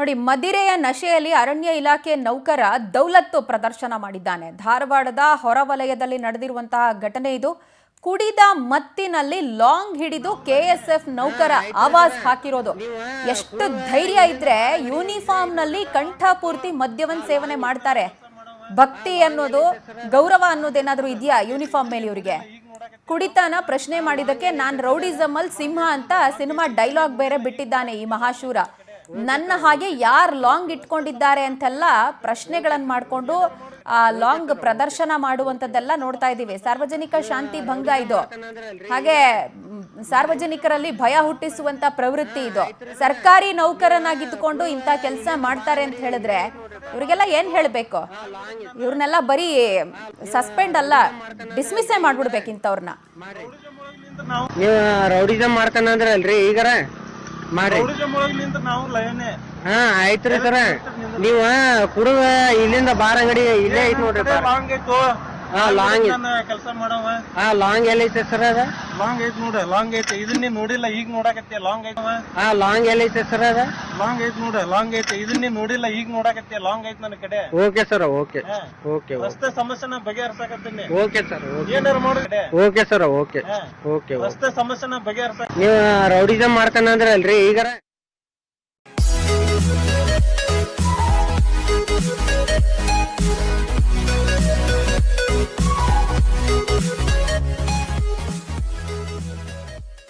ನೋಡಿ, ಮದಿರೆಯ ನಶೆಯಲ್ಲಿ ಅರಣ್ಯ ಇಲಾಖೆ ನೌಕರ ದೌಲತ್ತು ಪ್ರದರ್ಶನ ಮಾಡಿದ್ದಾನೆ. ಧಾರವಾಡದ ಹೊರವಲಯದಲ್ಲಿ ನಡೆದಿರುವಂತಹ ಘಟನೆ ಇದು. ಕುಡಿದ ಮತ್ತಿನಲ್ಲಿ ಲಾಂಗ್ ಹಿಡಿದು ಕೆಎಸ್ಎಫ್ ನೌಕರ ಆವಾಜ್ ಹಾಕಿರೋದು. ಎಷ್ಟು ಧೈರ್ಯ ಇದ್ರೆ ಯೂನಿಫಾರ್ಮ್ ನಲ್ಲಿ ಕಂಠಪೂರ್ತಿ ಮದ್ಯವನ್ನ ಸೇವನೆ ಮಾಡ್ತಾರೆ. ಭಕ್ತಿ ಅನ್ನೋದು, ಗೌರವ ಅನ್ನೋದೇನಾದ್ರೂ ಇದೆಯಾ ಯೂನಿಫಾರ್ಮ್ ಮೇಲೆ ಇವರಿಗೆ? ಕುಡಿತನ ಪ್ರಶ್ನೆ ಮಾಡಿದಕ್ಕೆ ನಾನ್ ರೌಡಿಸಮ್ ಅಲ್ಲಿ ಸಿಂಹ ಅಂತ ಸಿನಿಮಾ ಡೈಲಾಗ್ ಬೇರೆ ಬಿಟ್ಟಿದ್ದಾನೆ ಈ ಮಹಾಶೂರ. ನನ್ನ ಹಾಗೆ ಯಾರು ಲಾಂಗ್ ಇಟ್ಕೊಂಡಿದ್ದಾರೆ ಅಂತೆಲ್ಲ ಪ್ರಶ್ನೆಗಳನ್ನು ಮಾಡಿಕೊಂಡು ಆ ಲಾಂಗ್ ಪ್ರದರ್ಶನ ಮಾಡುವಂಥದ್ದೆಲ್ಲ ನೋಡ್ತಾ ಇದ್ದೀವಿ. ಸಾರ್ವಜನಿಕ ಶಾಂತಿ ಭಂಗ ಇದು. ಹಾಗೆ ಸಾರ್ವಜನಿಕರಲ್ಲಿ ಭಯ ಹುಟ್ಟಿಸುವಂತ ಪ್ರವೃತ್ತಿ ಇದು. ಸರ್ಕಾರಿ ನೌಕರನಾಗಿದ್ದುಕೊಂಡು ಇಂಥ ಕೆಲಸ ಮಾಡ್ತಾರೆ ಅಂತ ಹೇಳಿದ್ರೆ ಇವರಿಗೆಲ್ಲ ಏನ್ ಹೇಳ್ಬೇಕು? ಇವ್ರನ್ನೆಲ್ಲ ಬರೀ ಸಸ್ಪೆಂಡ್ ಅಲ್ಲ, ಡಿಸ್ಮಿಸ್ಸೇ ಮಾಡ್ಬಿಡ್ಬೇಕು ಇಂಥವ್ರನ್ನ. ನೀವು ರೌಡಿಸಮ್ ಮಾಡ್ತಾನಂದ್ರಲ್ರಿ ಈಗಾರ ಮಾಡಿ. ಹಾ ಆಯ್ತ್ರಿ ಸರ. ನೀವ ಕುಡುಗ ಇಲ್ಲಿಂದ ಬಾರ್ ಅಂಗಡಿ ಇಲ್ಲೇ ಐತಿ ನೋಡ್ರಿ. ಹಾ ಲಾಂಗ್ ಕೆಲಸ ಮಾಡವ. ಹಾ ಲಾಂಗ್ ಎಲ್ಲ ಐತೆ ಸರ್? ಅದ ಲಾಂಗ್ ಐತಿ ನೋಡ್ರಿ. ಲಾಂಗ್ ಐತಿ. ಇದನ್ನ ನೋಡಿಲ್ಲ, ಈಗ ನೋಡಕತ್ತಿ. ಲಾಂಗ್ ಐತಿ. ಹಾ ಲಾಂಗ್ ಎಲ್ಲ ಐತೆ ಸರ್? ಅದ ಲಾಂಗ್ ಐತಿ ನೋಡ್ರಿ. ಲಾಂಗ್ ಐತಿ. ಇದನ್ನ ನೋಡಿಲ್ಲ, ಈಗ ನೋಡಕತ್ತಿ. ಲಾಂಗ್ ಐತಿ ನನ್ನ ಕಡೆ. Okay sir. ಓಕೆ ಓಕೆ ರಸ್ತೆ ಸಮಸ್ಯೆನ ಬಗೆಹರಿಸಕತ್ತೀನಿ. Okay sir. ಏನಾರು ಮಾಡಿ. Okay sir. ಓಕೆ ಓಕೆ ರಸ್ತೆ ಸಮಸ್ಯೆನ ಬಗೆಹರಿಸ. ನೀವು ರೌಡಿಸಮ್ ಮಾಡ್ತಾನಂದ್ರಲ್ರಿ ಈಗಾರ